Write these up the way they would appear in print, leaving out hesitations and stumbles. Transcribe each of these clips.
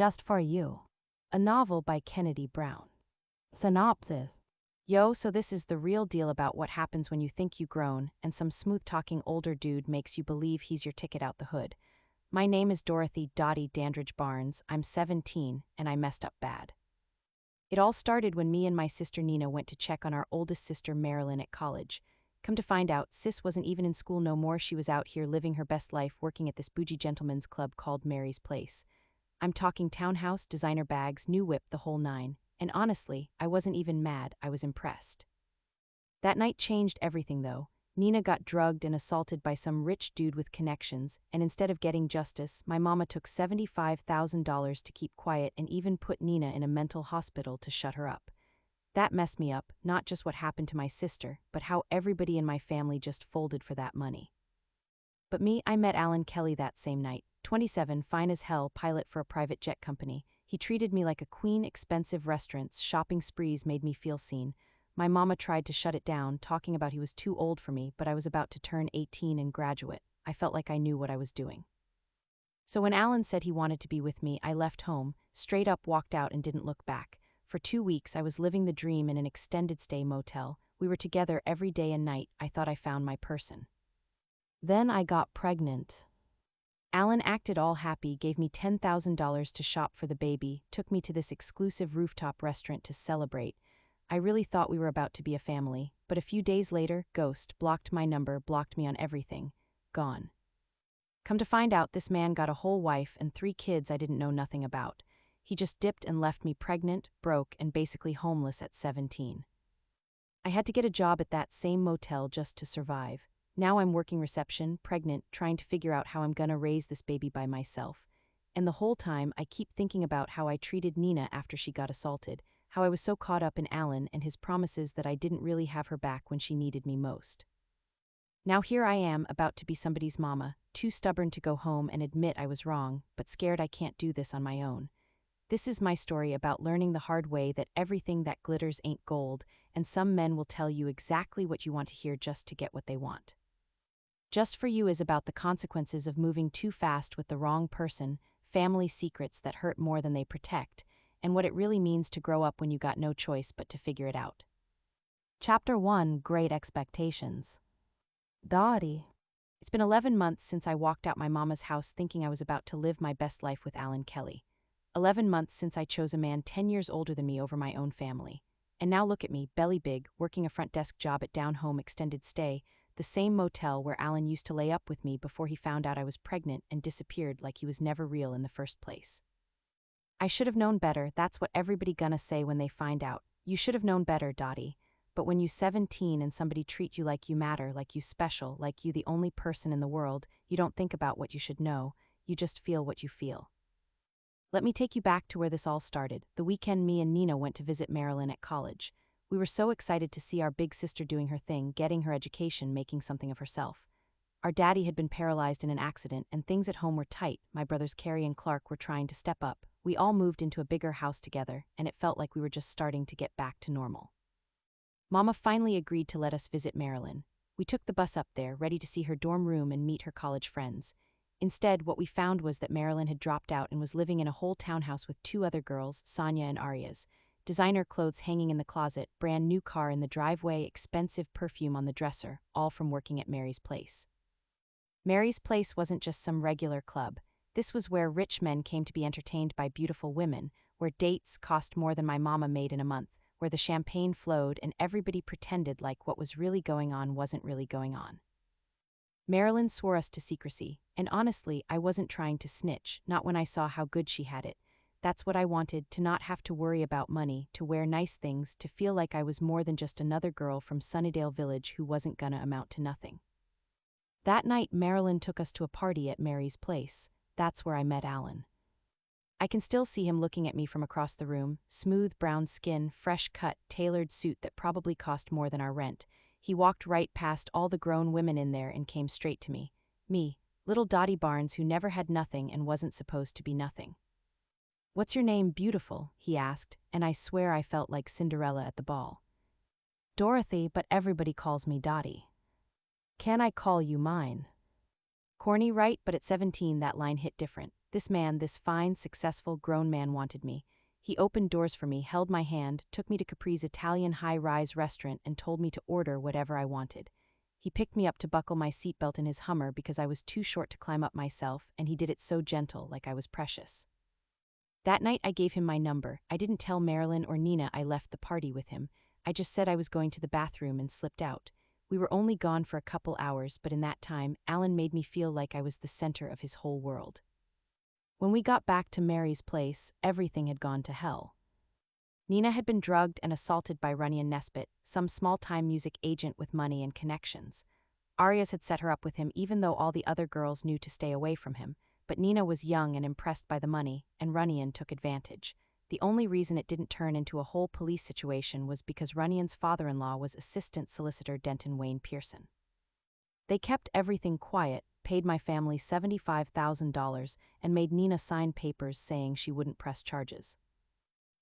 Just for You, a novel by Kennedy Brown. Synopsis. Yo, so this is the real deal about what happens when you think you grown and some smooth-talking older dude makes you believe he's your ticket out the hood. My name is Dorothy Dottie Dandridge Barnes, I'm 17, and I messed up bad. It all started when me and my sister Nina went to check on our oldest sister Marilyn at college. Come to find out, sis wasn't even in school no more, she was out here living her best life working at this bougie gentleman's club called Mary's Place. I'm talking townhouse, designer bags, new whip, the whole nine. And honestly, I wasn't even mad, I was impressed. That night changed everything though. Nina got drugged and assaulted by some rich dude with connections, and instead of getting justice, my mama took $75,000 to keep quiet and even put Nina in a mental hospital to shut her up. That messed me up, not just what happened to my sister, but how everybody in my family just folded for that money. But me, I met Alan Kelly that same night, 27, fine as hell, pilot for a private jet company. He treated me like a queen, expensive restaurants, shopping sprees made me feel seen. My mama tried to shut it down, talking about he was too old for me, but I was about to turn 18 and graduate. I felt like I knew what I was doing. So when Alan said he wanted to be with me, I left home, straight up walked out and didn't look back. For 2 weeks, I was living the dream in an extended stay motel. We were together every day and night. I thought I found my person. Then I got pregnant. Alan acted all happy, gave me $10,000 to shop for the baby, took me to this exclusive rooftop restaurant to celebrate. I really thought we were about to be a family, but a few days later, ghost, blocked my number, blocked me on everything. Gone. Come to find out, this man got a whole wife and 3 kids I didn't know nothing about. He just dipped and left me pregnant, broke, and basically homeless at 17. I had to get a job at that same motel just to survive. Now I'm working reception, pregnant, trying to figure out how I'm gonna raise this baby by myself. And the whole time, I keep thinking about how I treated Nina after she got assaulted, how I was so caught up in Alan and his promises that I didn't really have her back when she needed me most. Now here I am, about to be somebody's mama, too stubborn to go home and admit I was wrong, but scared I can't do this on my own. This is my story about learning the hard way that everything that glitters ain't gold, and some men will tell you exactly what you want to hear just to get what they want. Just for You is about the consequences of moving too fast with the wrong person, family secrets that hurt more than they protect, and what it really means to grow up when you got no choice but to figure it out. Chapter 1: Great Expectations. Dottie. It's been 11 months since I walked out my mama's house thinking I was about to live my best life with Alan Kelly. 11 months since I chose a man 10 years older than me over my own family. And now look at me, belly big, working a front desk job at Down Home Extended Stay, the same motel where Alan used to lay up with me before he found out I was pregnant and disappeared like he was never real in the first place. I should have known better, that's what everybody gonna say when they find out. You should have known better, Dottie. But when you 17 and somebody treat you like you matter, like you special, like you the only person in the world, you don't think about what you should know, you just feel what you feel. Let me take you back to where this all started. The weekend me and Nina went to visit Marilyn at college. We were so excited to see our big sister doing her thing, getting her education, making something of herself. Our daddy had been paralyzed in an accident, and things at home were tight. My brothers Carrie and Clark were trying to step up. We all moved into a bigger house together, and it felt like we were just starting to get back to normal. Mama finally agreed to let us visit Marilyn. We took the bus up there, ready to see her dorm room and meet her college friends. Instead, what we found was that Marilyn had dropped out and was living in a whole townhouse with 2 other girls, Sonia and Arias. Designer clothes hanging in the closet, brand new car in the driveway, expensive perfume on the dresser, all from working at Mary's Place. Mary's Place wasn't just some regular club. This was where rich men came to be entertained by beautiful women, where dates cost more than my mama made in a month, where the champagne flowed and everybody pretended like what was really going on wasn't really going on. Marilyn swore us to secrecy, and honestly, I wasn't trying to snitch, not when I saw how good she had it. That's what I wanted, to not have to worry about money, to wear nice things, to feel like I was more than just another girl from Sunnydale Village who wasn't gonna amount to nothing. That night, Marilyn took us to a party at Mary's Place. That's where I met Alan. I can still see him looking at me from across the room, smooth brown skin, fresh cut, tailored suit that probably cost more than our rent. He walked right past all the grown women in there and came straight to me. Me, little Dottie Barnes who never had nothing and wasn't supposed to be nothing. "What's your name, beautiful?" he asked, and I swear I felt like Cinderella at the ball. "Dorothy, but everybody calls me Dottie." "Can I call you mine?" Corny, right? But at 17 that line hit different. This man, this fine, successful, grown man wanted me. He opened doors for me, held my hand, took me to Capri's Italian high-rise restaurant and told me to order whatever I wanted. He picked me up to buckle my seatbelt in his Hummer because I was too short to climb up myself, and he did it so gentle, like I was precious. That night I gave him my number. I didn't tell Marilyn or Nina I left the party with him. I just said I was going to the bathroom and slipped out. We were only gone for a couple hours, but in that time, Alan made me feel like I was the center of his whole world. When we got back to Mary's place, everything had gone to hell. Nina had been drugged and assaulted by Runyon Nesbitt, some small-time music agent with money and connections. Arias had set her up with him even though all the other girls knew to stay away from him, but Nina was young and impressed by the money, and Runyon took advantage. The only reason it didn't turn into a whole police situation was because Runyon's father-in-law was Assistant Solicitor Denton Wayne Pearson. They kept everything quiet, paid my family $75,000, and made Nina sign papers saying she wouldn't press charges.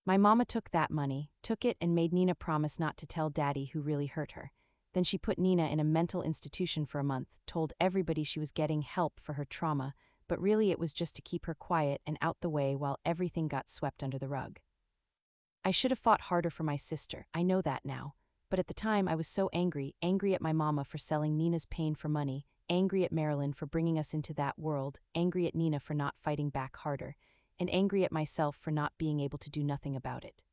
My mama took that money, took it and made Nina promise not to tell Daddy who really hurt her. Then she put Nina in a mental institution for a month, told everybody she was getting help for her trauma, but really it was just to keep her quiet and out the way while everything got swept under the rug. I should have fought harder for my sister, I know that now, but at the time I was so angry at my mama for selling Nina's pain for money, angry at Marilyn for bringing us into that world, angry at Nina for not fighting back harder, and angry at myself for not being able to do nothing about it.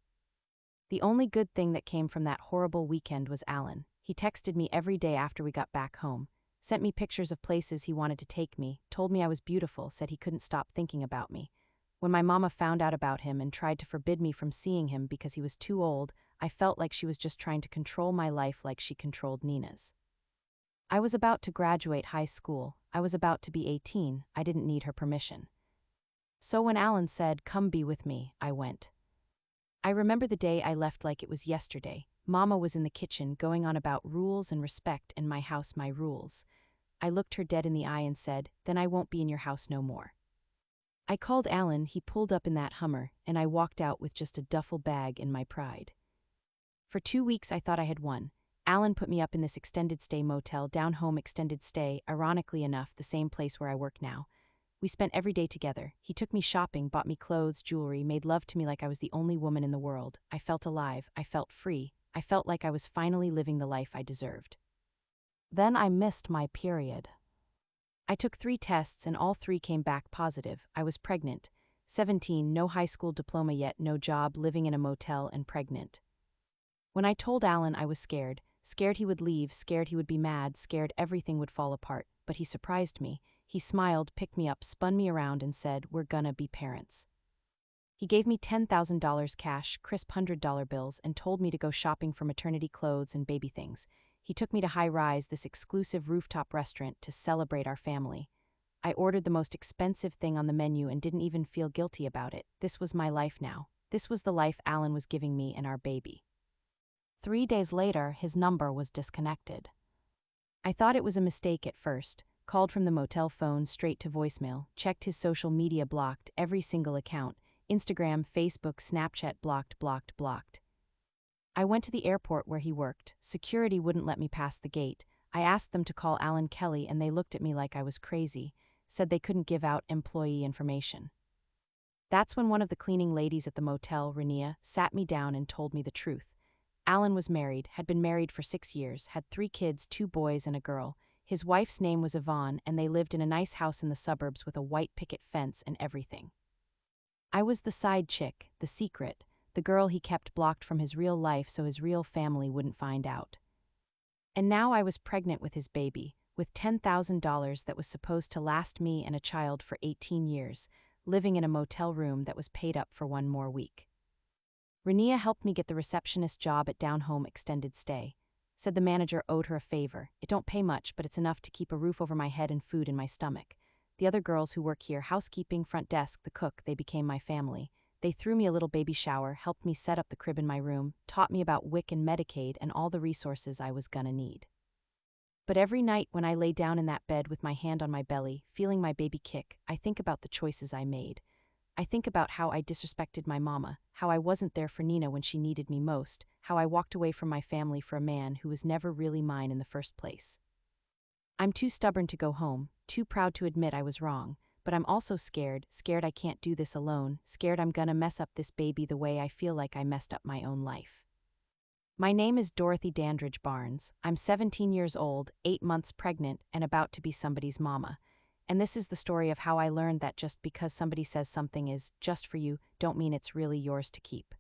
The only good thing that came from that horrible weekend was Alan. He texted me every day after we got back home, sent me pictures of places he wanted to take me, told me I was beautiful, said he couldn't stop thinking about me. When my mama found out about him and tried to forbid me from seeing him because he was too old, I felt like she was just trying to control my life like she controlled Nina's. I was about to graduate high school. I was about to be 18. I didn't need her permission. So when Alan said, "Come be with me," I went. I remember the day I left like it was yesterday. Mama was in the kitchen going on about rules and respect and my house, my rules. I looked her dead in the eye and said, "Then I won't be in your house no more." I called Alan, he pulled up in that Hummer, and I walked out with just a duffel bag in my pride. For 2 weeks I thought I had won. Alan put me up in this extended stay motel, down home extended stay, ironically enough, the same place where I work now. We spent every day together. He took me shopping, bought me clothes, jewelry, made love to me like I was the only woman in the world. I felt alive. I felt free. I felt like I was finally living the life I deserved. Then I missed my period. I took 3 tests and all 3 came back positive. I was pregnant. 17, no high school diploma yet, no job, living in a motel and pregnant. When I told Alan I was scared he would leave, scared he would be mad, scared everything would fall apart, but he surprised me. He smiled, picked me up, spun me around and said, "We're gonna be parents." He gave me $10,000 cash, crisp $100 bills, and told me to go shopping for maternity clothes and baby things. He took me to High Rise, this exclusive rooftop restaurant, to celebrate our family. I ordered the most expensive thing on the menu and didn't even feel guilty about it. This was my life now. This was the life Alan was giving me and our baby. 3 days later, his number was disconnected. I thought it was a mistake at first, called from the motel phone straight to voicemail, checked his social media, blocked every single account, Instagram, Facebook, Snapchat, blocked. I went to the airport where he worked. Security wouldn't let me pass the gate. I asked them to call Alan Kelly and they looked at me like I was crazy, said they couldn't give out employee information. That's when one of the cleaning ladies at the motel, Renia, sat me down and told me the truth. Alan was married, had been married for 6 years, had 3 kids, 2 boys and a girl. His wife's name was Yvonne, and they lived in a nice house in the suburbs with a white picket fence and everything. I was the side chick, the secret, the girl he kept blocked from his real life so his real family wouldn't find out. And now I was pregnant with his baby, with $10,000 that was supposed to last me and a child for 18 years, living in a motel room that was paid up for 1 more week. Renia helped me get the receptionist job at Down Home Extended Stay. Said the manager owed her a favor. "It don't pay much, but it's enough to keep a roof over my head and food in my stomach." The other girls who work here, housekeeping, front desk, the cook, they became my family. They threw me a little baby shower, helped me set up the crib in my room, taught me about WIC and Medicaid and all the resources I was gonna need. But every night when I lay down in that bed with my hand on my belly, feeling my baby kick, I think about the choices I made. I think about how I disrespected my mama, how I wasn't there for Nina when she needed me most, how I walked away from my family for a man who was never really mine in the first place. I'm too stubborn to go home, too proud to admit I was wrong, but I'm also scared I can't do this alone, scared I'm gonna mess up this baby the way I feel like I messed up my own life. My name is Dorothy Dandridge Barnes. I'm 17 years old, 8 months pregnant, and about to be somebody's mama. And this is the story of how I learned that just because somebody says something is just for you, don't mean it's really yours to keep.